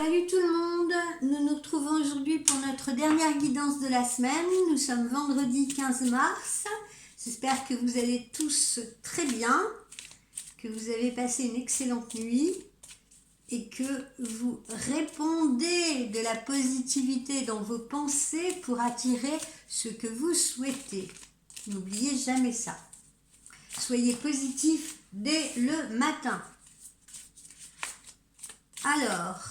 Salut tout le monde, nous nous retrouvons aujourd'hui pour notre dernière guidance de la semaine. Nous sommes vendredi 15 mars. J'espère que vous allez tous très bien, que vous avez passé une excellente nuit et que vous répondez de la positivité dans vos pensées pour attirer ce que vous souhaitez. N'oubliez jamais ça. Soyez positif dès le matin. Alors,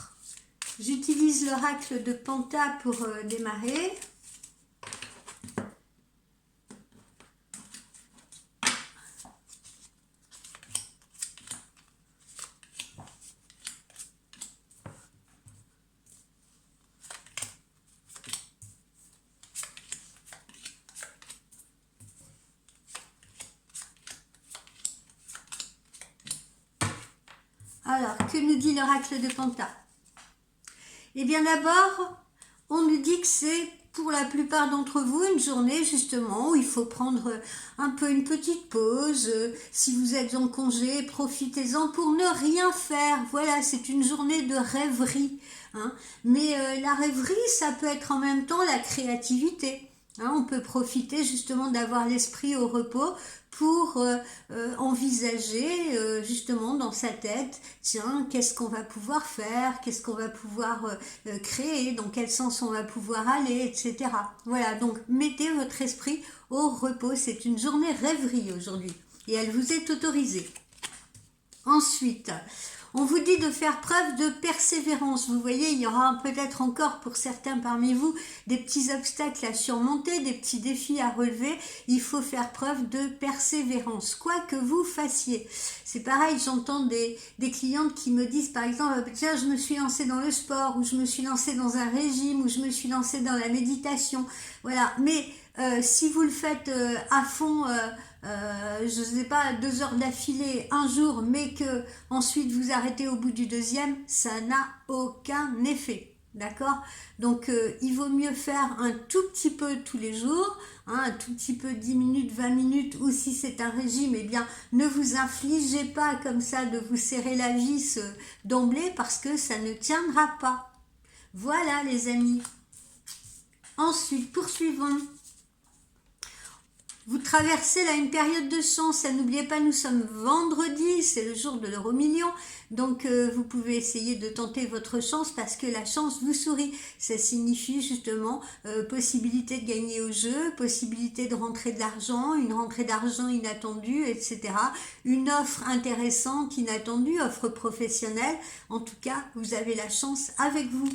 j'utilise l'oracle de Panta pour démarrer. Alors, que nous dit l'oracle de Panta? Eh bien d'abord, on nous dit que c'est pour la plupart d'entre vous une journée justement où il faut prendre un peu une petite pause. Si vous êtes en congé, profitez-en pour ne rien faire. Voilà, c'est une journée de rêverie. Hein. Mais la rêverie, ça peut être en même temps la créativité. Hein, on peut profiter justement d'avoir l'esprit au repos pour envisager justement dans sa tête, tiens, qu'est-ce qu'on va pouvoir faire, qu'est-ce qu'on va pouvoir créer, dans quel sens on va pouvoir aller, etc. Voilà, donc mettez votre esprit au repos, c'est une journée rêverie aujourd'hui et elle vous est autorisée. Ensuite, on vous dit de faire preuve de persévérance. Vous voyez, il y aura peut-être encore pour certains parmi vous des petits obstacles à surmonter, des petits défis à relever. Il faut faire preuve de persévérance, quoi que vous fassiez. C'est pareil, j'entends des clientes qui me disent par exemple, tiens, je me suis lancée dans le sport, ou je me suis lancée dans un régime, ou je me suis lancée dans la méditation. Voilà, mais si vous le faites à fond... je ne sais pas, 2 heures d'affilée un jour, mais que ensuite vous arrêtez au bout du deuxième, ça n'a aucun effet. D'accord? Donc il vaut mieux faire un tout petit peu tous les jours, hein, un tout petit peu 10 minutes, 20 minutes, ou si c'est un régime, eh bien ne vous infligez pas comme ça de vous serrer la vis d'emblée parce que ça ne tiendra pas. Voilà les amis. Ensuite, poursuivons. Vous traversez là une période de chance, n'oubliez pas, nous sommes vendredi, c'est le jour de l'euro-million, donc vous pouvez essayer de tenter votre chance parce que la chance vous sourit. Ça signifie justement possibilité de gagner au jeu, possibilité de rentrer de l'argent, une rentrée d'argent inattendue, etc. Une offre intéressante, inattendue, offre professionnelle. En tout cas, vous avez la chance avec vous.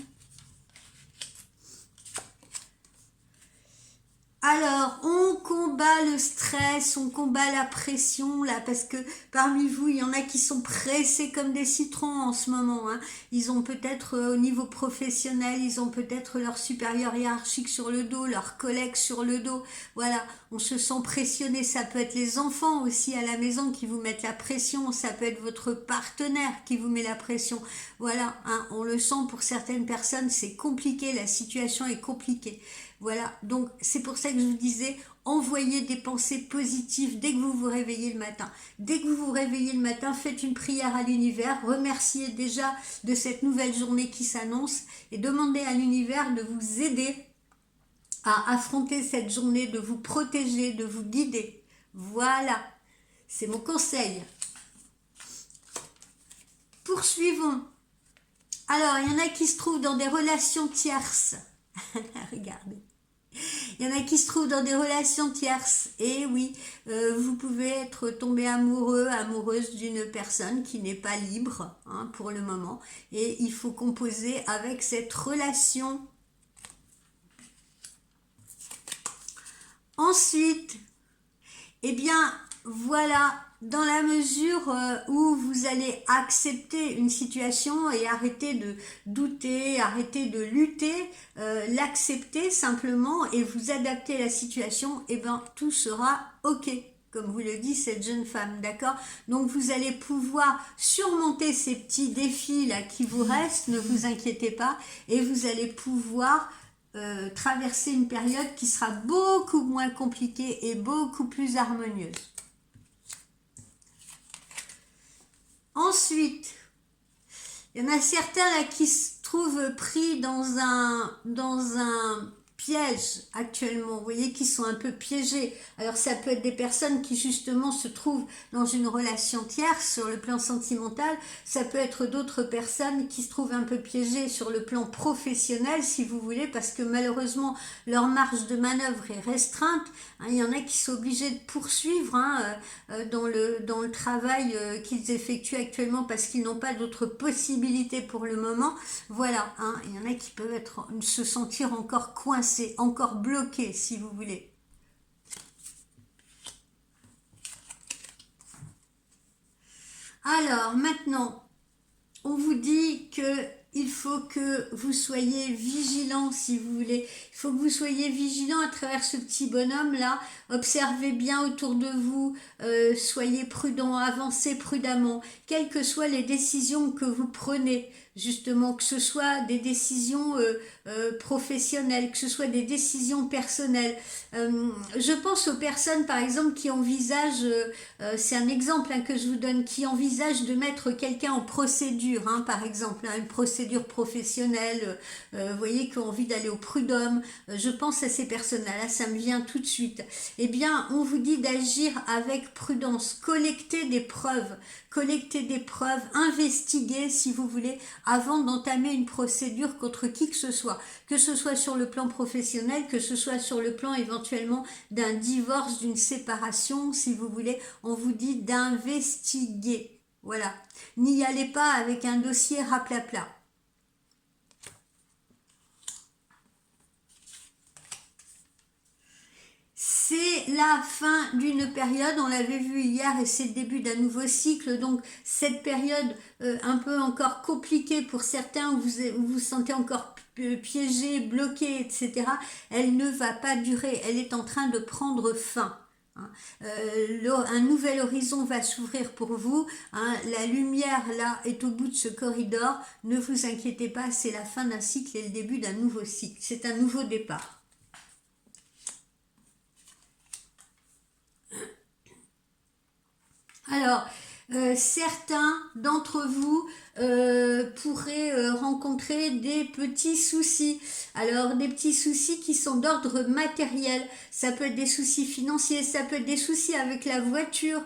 Alors, on combat le stress, on combat la pression, là, parce que parmi vous, il y en a qui sont pressés comme des citrons en ce moment. Hein. Ils ont peut-être, au niveau professionnel, ils ont peut-être leur supérieur hiérarchique sur le dos, leurs collègues sur le dos. Voilà, on se sent pressionné. Ça peut être les enfants aussi à la maison qui vous mettent la pression. Ça peut être votre partenaire qui vous met la pression. Voilà, hein, on le sent pour certaines personnes, c'est compliqué, la situation est compliquée. Voilà, donc c'est pour ça que je vous disais, envoyez des pensées positives dès que vous vous réveillez le matin. Dès que vous vous réveillez le matin, faites une prière à l'univers, remerciez déjà de cette nouvelle journée qui s'annonce et demandez à l'univers de vous aider à affronter cette journée, de vous protéger, de vous guider. Voilà, c'est mon conseil. Poursuivons. Alors, il y en a qui se trouvent dans des relations tierces. Regardez. Il y en a qui se trouvent dans des relations tierces. Et oui, vous pouvez être tombé amoureux, amoureuse d'une personne qui n'est pas libre hein, pour le moment. Et il faut composer avec cette relation. Ensuite, eh bien, voilà, dans la mesure où vous allez accepter une situation et arrêter de douter, arrêter de lutter, l'accepter simplement et vous adapter à la situation, eh bien, tout sera OK. Comme vous le dit cette jeune femme, d'accord? Donc vous allez pouvoir surmonter ces petits défis là qui vous restent, ne vous inquiétez pas, et vous allez pouvoir traverser une période qui sera beaucoup moins compliquée et beaucoup plus harmonieuse. Ensuite, il y en a certains là qui se trouvent pris dans un piège actuellement, vous voyez, qui sont un peu piégés. Alors ça peut être des personnes qui justement se trouvent dans une relation tierce sur le plan sentimental, ça peut être d'autres personnes qui se trouvent un peu piégées sur le plan professionnel, si vous voulez, parce que malheureusement leur marge de manœuvre est restreinte. Il y en a qui sont obligés de poursuivre dans le travail qu'ils effectuent actuellement parce qu'ils n'ont pas d'autres possibilités pour le moment. Voilà, il y en a qui peuvent se sentir encore coincés, encore bloqués, si vous voulez. Alors, maintenant, on vous dit que il faut que vous soyez vigilant, si vous voulez. Il faut que vous soyez vigilant à travers ce petit bonhomme-là. Observez bien autour de vous, soyez prudent, avancez prudemment. Quelles que soient les décisions que vous prenez, justement, que ce soit des décisions professionnelles, que ce soit des décisions personnelles. Je pense aux personnes, par exemple, qui envisagent, c'est un exemple que je vous donne, qui envisagent de mettre quelqu'un en procédure, par exemple, une procédure professionnelle, vous voyez, qui ont envie d'aller au prud'homme. Je pense à ces personnes-là, là, ça me vient tout de suite. Eh bien, on vous dit d'agir avec prudence, collecter des preuves, investiguer, si vous voulez, avant d'entamer une procédure contre qui que ce soit sur le plan professionnel, que ce soit sur le plan éventuellement d'un divorce, d'une séparation, si vous voulez, on vous dit d'investiguer. Voilà. N'y allez pas avec un dossier raplapla. C'est la fin d'une période, on l'avait vu hier, et c'est le début d'un nouveau cycle. Donc cette période un peu encore compliquée pour certains, où vous vous sentez encore piégé, bloqué, etc., elle ne va pas durer, elle est en train de prendre fin. Un nouvel horizon va s'ouvrir pour vous, la lumière là est au bout de ce corridor, ne vous inquiétez pas, c'est la fin d'un cycle et le début d'un nouveau cycle, c'est un nouveau départ. Alors, certains d'entre vous pourraient rencontrer des petits soucis. Alors, des petits soucis qui sont d'ordre matériel. Ça peut être des soucis financiers, ça peut être des soucis avec la voiture,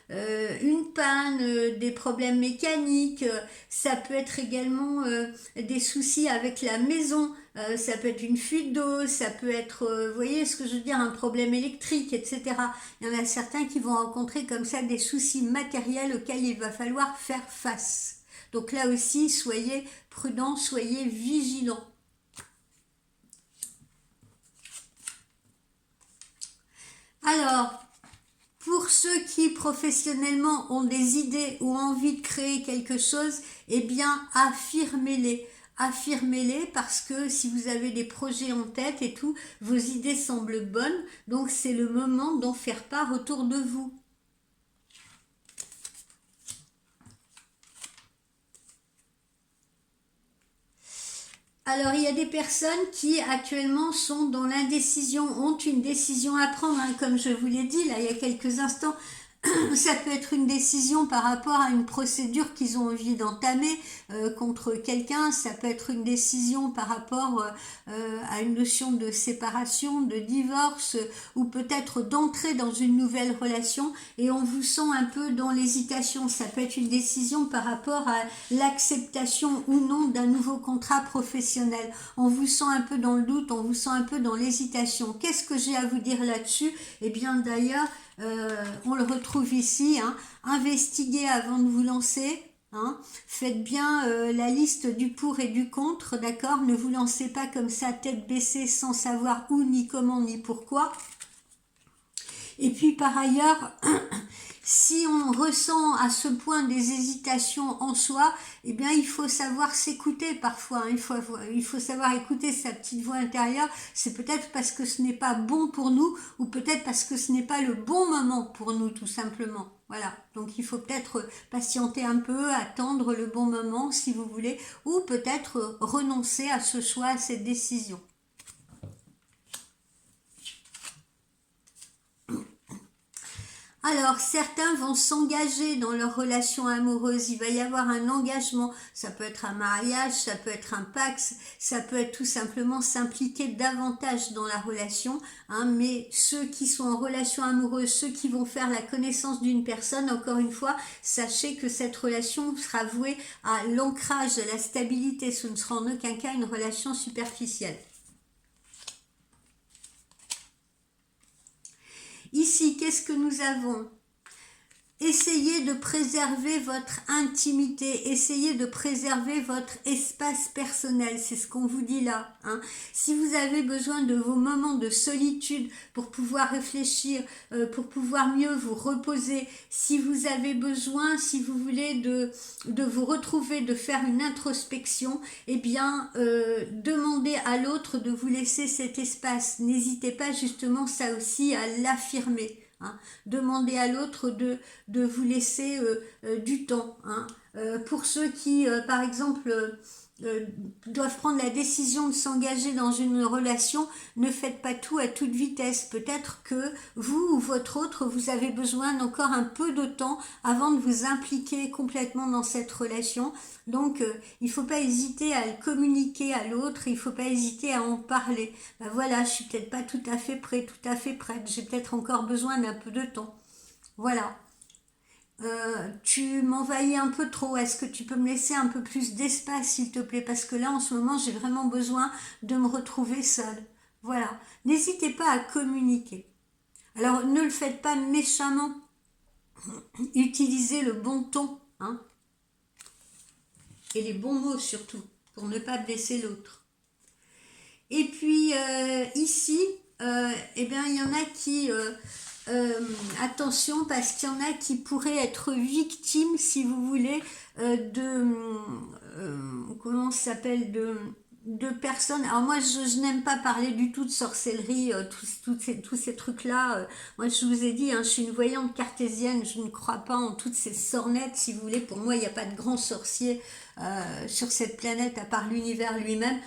une panne, des problèmes mécaniques. Ça peut être également des soucis avec la maison. Ça peut être une fuite d'eau, ça peut être, vous voyez ce que je veux dire, un problème électrique, etc. Il y en a certains qui vont rencontrer comme ça des soucis matériels auxquels il va falloir faire face. Donc là aussi, soyez prudents, soyez vigilants. Alors, pour ceux qui professionnellement ont des idées ou envie de créer quelque chose, eh bien, affirmez-les. Affirmez-les parce que si vous avez des projets en tête et tout, vos idées semblent bonnes, donc c'est le moment d'en faire part autour de vous. Alors, il y a des personnes qui actuellement sont dans l'indécision, ont une décision à prendre, comme je vous l'ai dit là il y a quelques instants. Ça peut être une décision par rapport à une procédure qu'ils ont envie d'entamer contre quelqu'un. Ça peut être une décision par rapport à une notion de séparation, de divorce, ou peut-être d'entrer dans une nouvelle relation et on vous sent un peu dans l'hésitation. Ça peut être une décision par rapport à l'acceptation ou non d'un nouveau contrat professionnel. On vous sent un peu dans le doute, on vous sent un peu dans l'hésitation. Qu'est-ce que j'ai à vous dire là-dessus? Eh bien d'ailleurs, on le retrouve ici, investiguez avant de vous lancer, faites bien la liste du pour et du contre, d'accord? Ne vous lancez pas comme ça, tête baissée, sans savoir où, ni comment, ni pourquoi. Et puis par ailleurs, si on ressent à ce point des hésitations en soi, eh bien il faut savoir s'écouter parfois, il faut savoir écouter sa petite voix intérieure. C'est peut-être parce que ce n'est pas bon pour nous, ou peut-être parce que ce n'est pas le bon moment pour nous, tout simplement. Voilà, donc il faut peut-être patienter un peu, attendre le bon moment si vous voulez, ou peut-être renoncer à ce choix, à cette décision. Alors, certains vont s'engager dans leur relation amoureuse. Il va y avoir un engagement. Ça peut être un mariage, ça peut être un pacte, ça peut être tout simplement s'impliquer davantage dans la relation. Hein, mais ceux qui sont en relation amoureuse, ceux qui vont faire la connaissance d'une personne, encore une fois, sachez que cette relation sera vouée à l'ancrage, à la stabilité. Ce ne sera en aucun cas une relation superficielle. Ici, qu'est-ce que nous avons? Essayez de préserver votre intimité, essayez de préserver votre espace personnel, c'est ce qu'on vous dit là. Hein. Si vous avez besoin de vos moments de solitude pour pouvoir réfléchir, pour pouvoir mieux vous reposer, si vous avez besoin, si vous voulez de vous retrouver, de faire une introspection, eh bien, demandez à l'autre de vous laisser cet espace. N'hésitez pas justement ça aussi à l'affirmer. Hein. Demandez à l'autre de vous laisser du temps. Hein. Pour ceux qui, par exemple, doivent prendre la décision de s'engager dans une relation, ne faites pas tout à toute vitesse. Peut-être que vous ou votre autre, vous avez besoin d'encore un peu de temps avant de vous impliquer complètement dans cette relation. Donc, il ne faut pas hésiter à le communiquer à l'autre, il ne faut pas hésiter à en parler. Ben voilà, je suis peut-être pas tout à fait prêt, tout à fait prête, j'ai peut-être encore besoin d'un peu de temps. Voilà. Tu m'envahis un peu trop, est-ce que tu peux me laisser un peu plus d'espace s'il te plaît, parce que là en ce moment j'ai vraiment besoin de me retrouver seule. Voilà, n'hésitez pas à communiquer. Alors ne le faites pas méchamment, utilisez le bon ton, hein, et les bons mots surtout, pour ne pas blesser l'autre. Et puis ici, eh bien il y en a qui... attention, parce qu'il y en a qui pourraient être victimes, si vous voulez, comment ça s'appelle, de personnes. Alors moi, je n'aime pas parler du tout de sorcellerie, tous ces trucs-là. Moi, je vous ai dit, hein, je suis une voyante cartésienne, je ne crois pas en toutes ces sornettes, si vous voulez. Pour moi, il n'y a pas de grand sorcier sur cette planète, à part l'univers lui-même.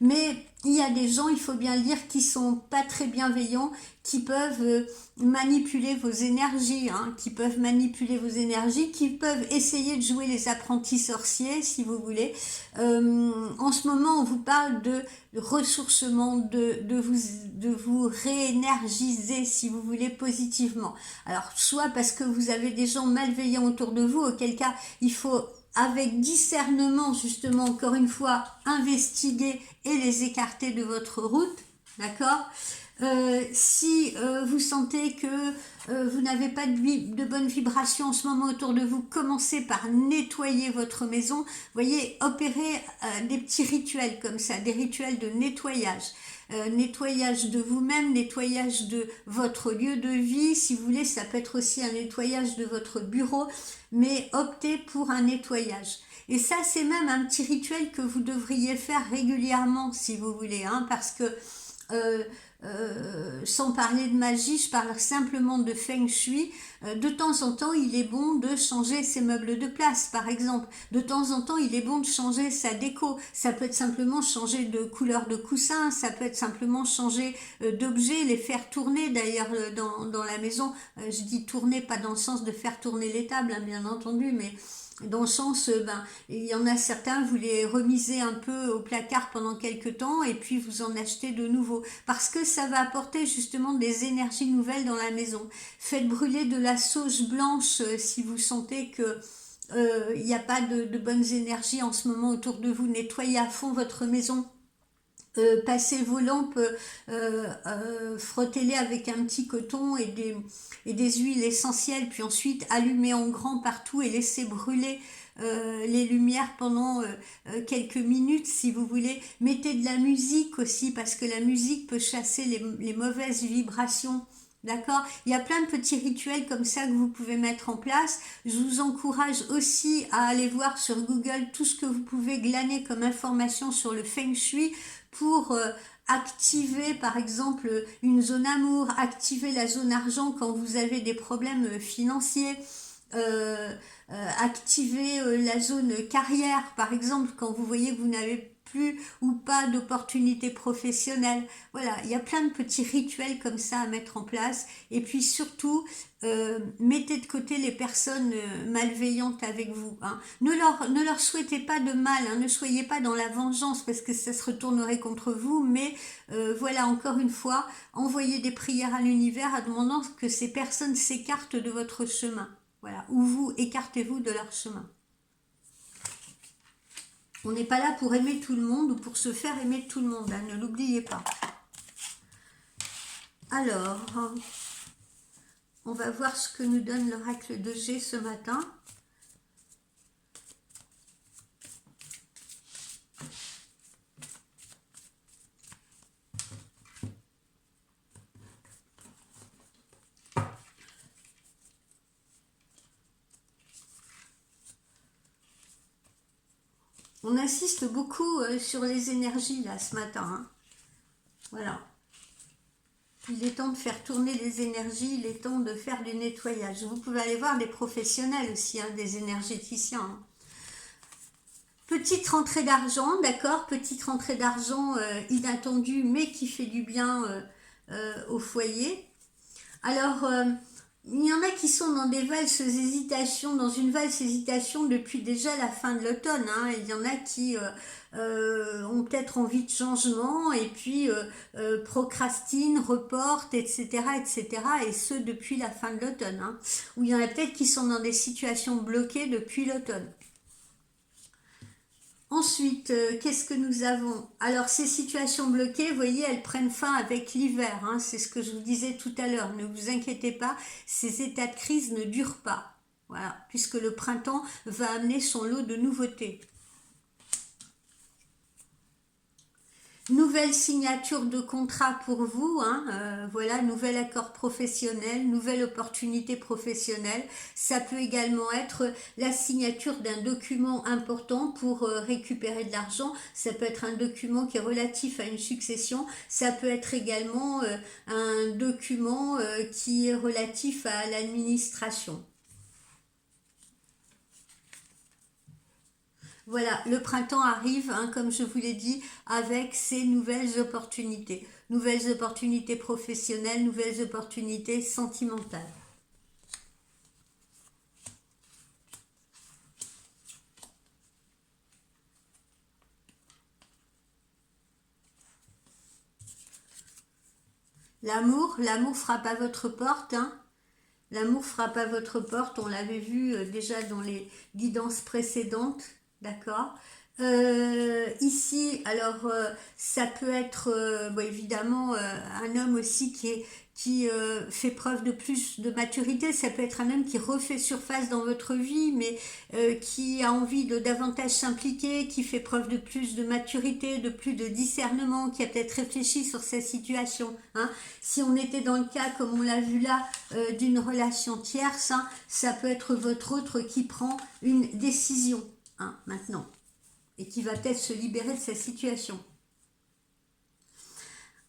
Mais il y a des gens, il faut bien le dire, qui sont pas très bienveillants, qui peuvent manipuler vos énergies, hein, qui peuvent manipuler vos énergies, qui peuvent essayer de jouer les apprentis sorciers, si vous voulez. En ce moment, on vous parle de ressourcement, de vous réénergiser, si vous voulez, positivement. Alors, soit parce que vous avez des gens malveillants autour de vous, auquel cas, il faut avec discernement, justement, encore une fois, investiguer et les écarter de votre route, d'accord? Si vous sentez que vous n'avez pas de bonnes vibrations en ce moment autour de vous, commencez par nettoyer votre maison. Vous voyez, opérez des petits rituels comme ça, des rituels de nettoyage. Nettoyage de vous-même, nettoyage de votre lieu de vie, si vous voulez, ça peut être aussi un nettoyage de votre bureau, mais optez pour un nettoyage. Et ça, c'est même un petit rituel que vous devriez faire régulièrement, si vous voulez, hein, parce que sans parler de magie, je parle simplement de feng shui. De temps en temps, il est bon de changer ses meubles de place, par exemple. De temps en temps, il est bon de changer sa déco. Ça peut être simplement changer de couleur de coussin, ça peut être simplement changer d'objet, les faire tourner d'ailleurs dans la maison. Je dis tourner, pas dans le sens de faire tourner les tables, hein, bien entendu, mais dans le sens, il y en a certains, vous les remisez un peu au placard pendant quelques temps et puis vous en achetez de nouveau. Parce que ça va apporter justement des énergies nouvelles dans la maison. Faites brûler de la sauge blanche si vous sentez que il n'y a pas de bonnes énergies en ce moment autour de vous. Nettoyez à fond votre maison. Passez vos lampes, frottez-les avec un petit coton et des huiles essentielles, puis ensuite allumez en grand partout et laissez brûler les lumières pendant quelques minutes si vous voulez. Mettez de la musique aussi, parce que la musique peut chasser les mauvaises vibrations. D'accord? Il y a plein de petits rituels comme ça que vous pouvez mettre en place. Je vous encourage aussi à aller voir sur Google tout ce que vous pouvez glaner comme information sur le Feng Shui pour activer par exemple une zone amour, activer la zone argent quand vous avez des problèmes financiers, activer la zone carrière par exemple quand vous voyez que vous n'avez plus ou pas d'opportunités professionnelles. Voilà, il y a plein de petits rituels comme ça à mettre en place. Et puis surtout, mettez de côté les personnes malveillantes avec vous. Hein. Ne leur souhaitez pas de mal, hein, ne soyez pas dans la vengeance parce que ça se retournerait contre vous, mais voilà, encore une fois, envoyez des prières à l'univers en demandant que ces personnes s'écartent de votre chemin. Voilà, ou vous écartez-vous de leur chemin. On n'est pas là pour aimer tout le monde ou pour se faire aimer de tout le monde, hein, ne l'oubliez pas. Alors, on va voir ce que nous donne l'oracle de G ce matin. On insiste beaucoup sur les énergies là ce matin. Hein. Voilà. Il est temps de faire tourner les énergies, il est temps de faire du nettoyage. Vous pouvez aller voir des professionnels aussi, hein, des énergéticiens. Hein. Petite rentrée d'argent, d'accord, petite rentrée d'argent inattendue, mais qui fait du bien au foyer. Alors, il y en a qui sont dans des valses hésitations, dans une valse hésitation depuis déjà la fin de l'automne. Hein. Il y en a qui ont peut-être envie de changement et puis procrastinent, reportent, etc., etc. Et ce depuis la fin de l'automne. Hein. Ou il y en a peut-être qui sont dans des situations bloquées depuis l'automne. Ensuite, qu'est-ce que nous avons? Alors, ces situations bloquées, vous voyez, elles prennent fin avec l'hiver. Hein, c'est ce que je vous disais tout à l'heure. Ne vous inquiétez pas, ces états de crise ne durent pas. Voilà, puisque le printemps va amener son lot de nouveautés. Nouvelle signature de contrat pour vous, hein, voilà, nouvel accord professionnel, nouvelle opportunité professionnelle. Ça peut également être la signature d'un document important pour récupérer de l'argent. Ça peut être un document qui est relatif à une succession. Ça peut être également un document qui est relatif à l'administration. Voilà, le printemps arrive, hein, comme je vous l'ai dit, avec ces nouvelles opportunités. Nouvelles opportunités professionnelles, nouvelles opportunités sentimentales. L'amour frappe à votre porte. Hein. L'amour frappe à votre porte, on l'avait vu déjà dans les guidances précédentes, d'accord. Ici, alors ça peut être bon, évidemment un homme aussi qui fait preuve de plus de maturité. Ça peut être un homme qui refait surface dans votre vie, mais qui a envie de davantage s'impliquer, qui fait preuve de plus de maturité, de plus de discernement, qui a peut-être réfléchi sur sa situation. Hein. Si on était dans le cas, comme on l'a vu là, d'une relation tierce, hein, ça peut être votre autre qui prend une décision hein, maintenant et qui va peut-être se libérer de sa situation.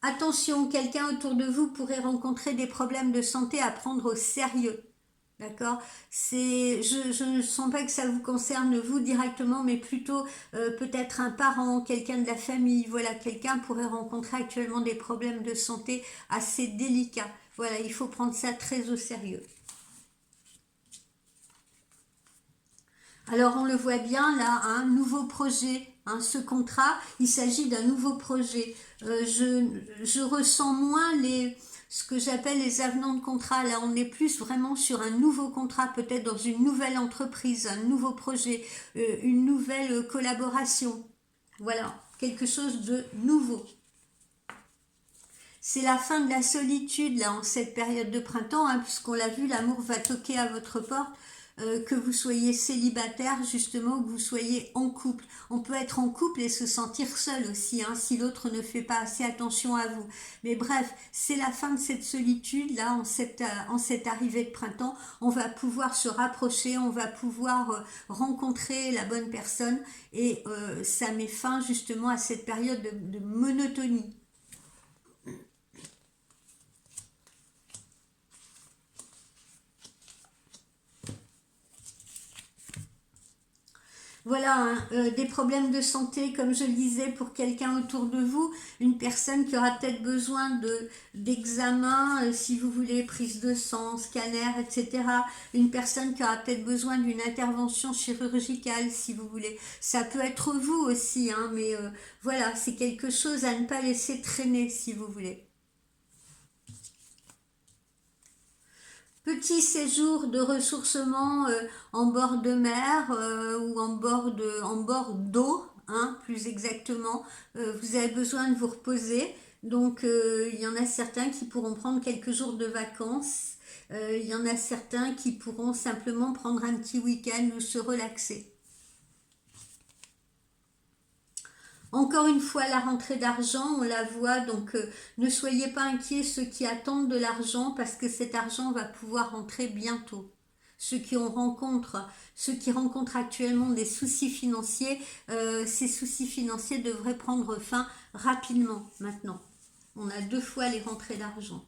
Attention, quelqu'un autour de vous pourrait rencontrer des problèmes de santé à prendre au sérieux. D'accord. Je ne sens pas que ça vous concerne vous directement, mais plutôt peut-être un parent, quelqu'un de la famille. Voilà, quelqu'un pourrait rencontrer actuellement des problèmes de santé assez délicats. Voilà, il faut prendre ça très au sérieux. Alors on le voit bien là, un nouveau projet, hein, ce contrat, il s'agit d'un nouveau projet. Je ressens moins ce que j'appelle les avenants de contrat. Là on est plus vraiment sur un nouveau contrat, peut-être dans une nouvelle entreprise, un nouveau projet, une nouvelle collaboration. Voilà, quelque chose de nouveau. C'est la fin de la solitude là en cette période de printemps, hein, puisqu'on l'a vu, l'amour va toquer à votre porte. Que vous soyez célibataire justement ou que vous soyez en couple. On peut être en couple et se sentir seul aussi hein, si l'autre ne fait pas assez attention à vous. Mais bref, c'est la fin de cette solitude là en cette arrivée de printemps. On va pouvoir se rapprocher, on va pouvoir rencontrer la bonne personne et ça met fin justement à cette période de monotonie. Voilà, hein, des problèmes de santé, comme je le disais, pour quelqu'un autour de vous, une personne qui aura peut-être besoin d'examen, si vous voulez, prise de sang, scanner, etc. Une personne qui aura peut-être besoin d'une intervention chirurgicale, si vous voulez. Ça peut être vous aussi, hein, mais voilà, c'est quelque chose à ne pas laisser traîner, si vous voulez. Petit séjour de ressourcement en bord de mer ou en bord d'eau, hein, plus exactement. Vous avez besoin de vous reposer. Donc il y en a certains qui pourront prendre quelques jours de vacances. Il y en a certains qui pourront simplement prendre un petit week-end ou se relaxer. Encore une fois, la rentrée d'argent, on la voit, donc ne soyez pas inquiets ceux qui attendent de l'argent parce que cet argent va pouvoir rentrer bientôt. Ceux qui rencontrent actuellement des soucis financiers, ces soucis financiers devraient prendre fin rapidement maintenant. On a 2 fois les rentrées d'argent.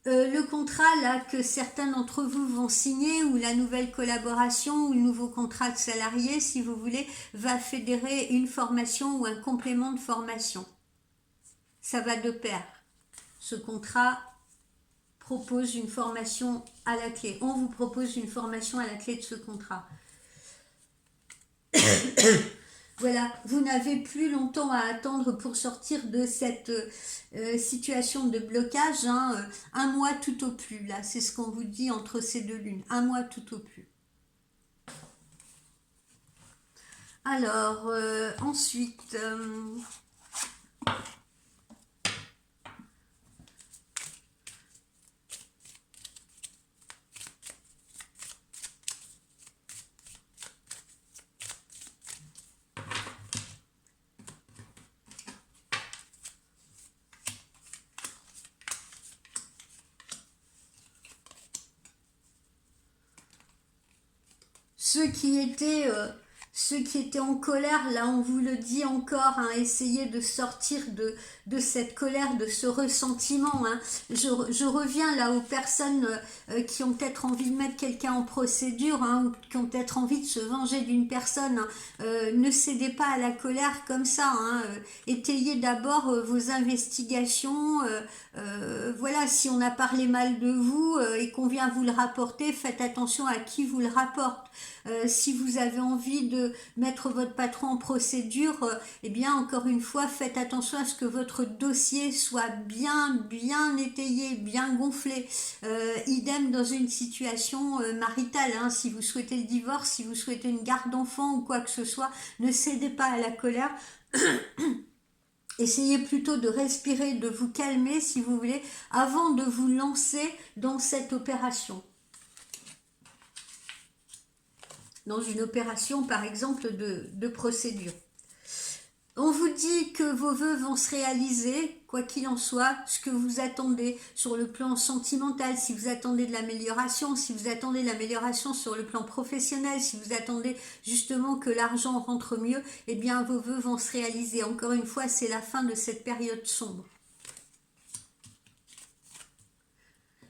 Le contrat là que certains d'entre vous vont signer ou la nouvelle collaboration ou le nouveau contrat de salarié, si vous voulez, va fédérer une formation ou un complément de formation. Ça va de pair. Ce contrat propose une formation à la clé. On vous propose une formation à la clé de ce contrat. Voilà, vous n'avez plus longtemps à attendre pour sortir de cette situation de blocage, hein, 1 mois tout au plus, là, c'est ce qu'on vous dit entre ces 2 lunes, 1 mois tout au plus. Alors, ensuite, ceux qui étaient ceux qui étaient en colère, là on vous le dit encore, hein, essayez de sortir de cette colère, de ce ressentiment. Hein. Je reviens là aux personnes qui ont peut-être envie de mettre quelqu'un en procédure, hein, ou qui ont peut-être envie de se venger d'une personne. Hein. Ne cédez pas à la colère comme ça. Hein. Étayez d'abord vos investigations. Voilà, si on a parlé mal de vous et qu'on vient vous le rapporter, faites attention à qui vous le rapporte. Si vous avez envie de mettre votre patron en procédure, eh bien encore une fois, faites attention à ce que votre dossier soit bien étayé, bien gonflé. Idem dans une situation maritale, hein, si vous souhaitez le divorce, si vous souhaitez une garde d'enfant ou quoi que ce soit, ne cédez pas à la colère. Essayez plutôt de respirer, de vous calmer si vous voulez, avant de vous lancer dans cette opération. Dans une opération par exemple de procédure. On vous dit que vos vœux vont se réaliser, quoi qu'il en soit, ce que vous attendez sur le plan sentimental, si vous attendez de l'amélioration, si vous attendez de l'amélioration sur le plan professionnel, si vous attendez justement que l'argent rentre mieux, eh bien vos vœux vont se réaliser. Encore une fois, c'est la fin de cette période sombre.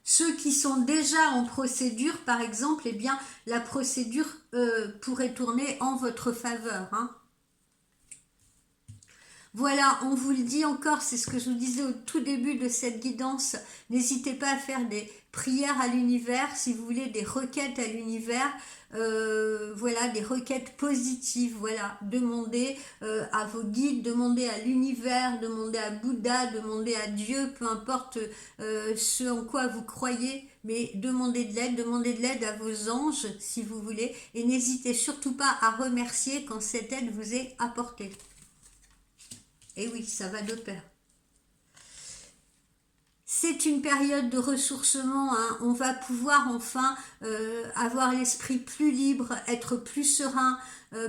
Ceux qui sont déjà en procédure, par exemple, eh bien la procédure pourrait tourner en votre faveur, hein. Voilà, on vous le dit encore, c'est ce que je vous disais au tout début de cette guidance. N'hésitez pas à faire des prières à l'univers, si vous voulez, des requêtes à l'univers. Voilà, des requêtes positives. Voilà, demandez à vos guides, demandez à l'univers, demandez à Bouddha, demandez à Dieu, peu importe ce en quoi vous croyez, mais demandez de l'aide à vos anges, si vous voulez. Et n'hésitez surtout pas à remercier quand cette aide vous est apportée. Et oui, ça va de pair. C'est une période de ressourcement, hein. On va pouvoir enfin avoir l'esprit plus libre, être plus serein,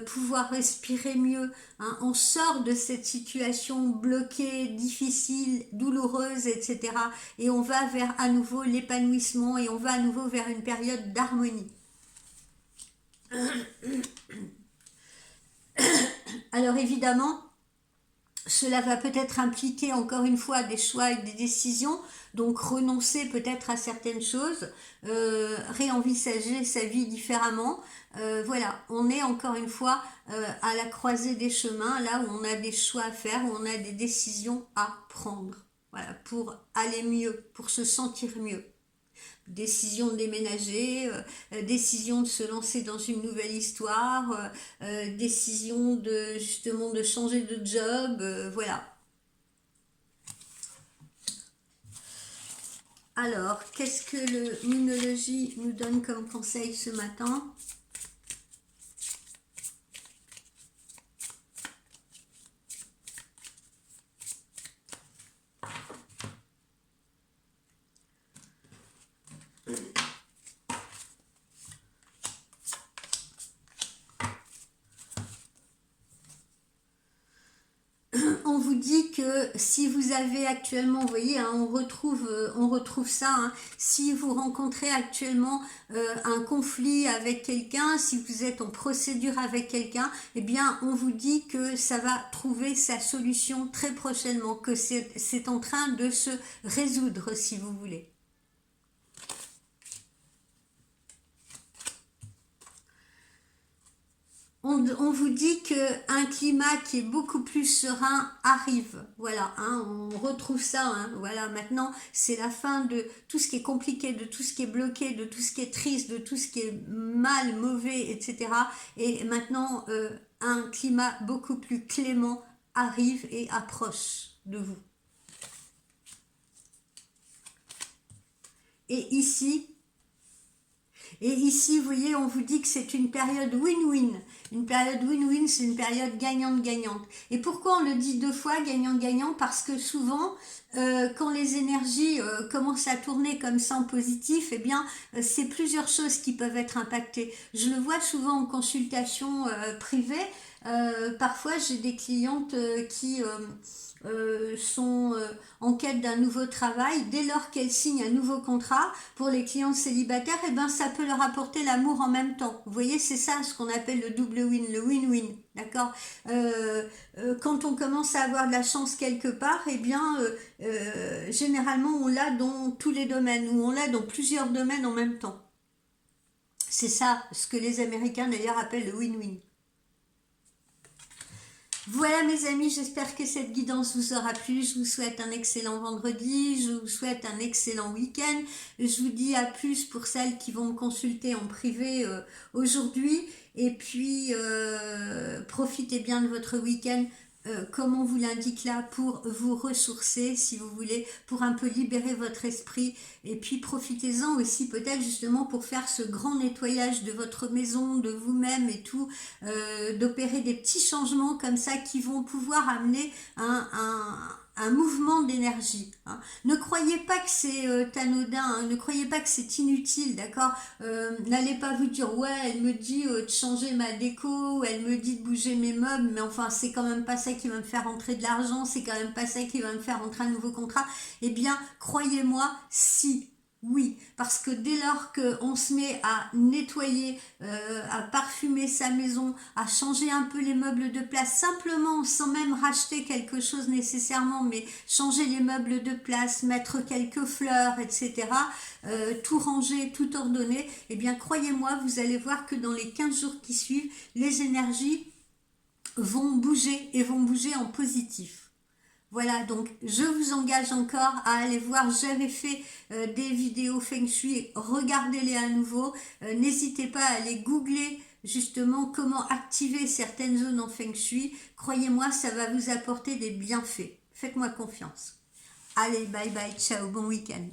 pouvoir respirer mieux. Hein. On sort de cette situation bloquée, difficile, douloureuse, etc. Et on va vers à nouveau l'épanouissement et on va à nouveau vers une période d'harmonie. Alors évidemment, Cela va peut-être impliquer encore une fois des choix et des décisions, donc renoncer peut-être à certaines choses, réenvisager sa vie différemment. Voilà, on est encore une fois à la croisée des chemins, là où on a des choix à faire, où on a des décisions à prendre. Voilà, pour aller mieux, pour se sentir mieux. Décision de déménager, décision de se lancer dans une nouvelle histoire, décision de justement de changer de job, voilà. Alors, qu'est-ce que le numérologie nous donne comme conseil ce matin? On vous dit que si vous avez actuellement, vous voyez, hein, on retrouve ça, hein, si vous rencontrez actuellement un conflit avec quelqu'un, si vous êtes en procédure avec quelqu'un, eh bien, on vous dit que ça va trouver sa solution très prochainement, que c'est en train de se résoudre, si vous voulez. On vous dit qu'un climat qui est beaucoup plus serein arrive. Voilà, hein, on retrouve ça. Hein, voilà, maintenant, c'est la fin de tout ce qui est compliqué, de tout ce qui est bloqué, de tout ce qui est triste, de tout ce qui est mal, mauvais, etc. Et maintenant, un climat beaucoup plus clément arrive et approche de vous. Et ici, vous voyez, on vous dit que c'est une période win-win. Une période win-win, c'est une période gagnante-gagnante. Et pourquoi on le dit deux fois, gagnant-gagnant? Parce que souvent, quand les énergies commencent à tourner comme ça en positif, eh bien, c'est plusieurs choses qui peuvent être impactées. Je le vois souvent en consultation privée. Parfois, j'ai des clientes qui sont en quête d'un nouveau travail. Dès lors qu'elles signent un nouveau contrat, pour les clients célibataires, eh ben, ça peut leur apporter l'amour en même temps. Vous voyez, c'est ça ce qu'on appelle le double win, le win-win. D'accord. Quand on commence à avoir de la chance quelque part, eh bien, généralement, on l'a dans tous les domaines, ou on l'a dans plusieurs domaines en même temps. C'est ça ce que les Américains d'ailleurs appellent le win-win. Voilà mes amis, j'espère que cette guidance vous aura plu. Je vous souhaite un excellent vendredi, je vous souhaite un excellent week-end. Je vous dis à plus pour celles qui vont me consulter en privé aujourd'hui. Et puis, profitez bien de votre week-end. Comme on vous l'indique là, pour vous ressourcer, si vous voulez, pour un peu libérer votre esprit. Et puis profitez-en aussi peut-être justement pour faire ce grand nettoyage de votre maison, de vous-même et tout, d'opérer des petits changements comme ça qui vont pouvoir amener un mouvement d'énergie. Hein. Ne croyez pas que c'est anodin, hein, ne croyez pas que c'est inutile, d'accord. N'allez pas vous dire, ouais, elle me dit de changer ma déco, elle me dit de bouger mes meubles, mais enfin, c'est quand même pas ça qui va me faire rentrer de l'argent, c'est quand même pas ça qui va me faire rentrer un nouveau contrat. Eh bien, croyez-moi, si. Oui, parce que dès lors qu'on se met à nettoyer, à parfumer sa maison, à changer un peu les meubles de place, simplement sans même racheter quelque chose nécessairement, mais changer les meubles de place, mettre quelques fleurs, etc., tout ranger, tout ordonner, eh bien croyez-moi, vous allez voir que dans les 15 jours qui suivent, les énergies vont bouger et vont bouger en positif. Voilà, donc je vous engage encore à aller voir, j'avais fait des vidéos Feng Shui, regardez-les à nouveau, n'hésitez pas à aller googler justement comment activer certaines zones en Feng Shui, croyez-moi, ça va vous apporter des bienfaits, faites-moi confiance. Allez, bye bye, ciao, bon week-end.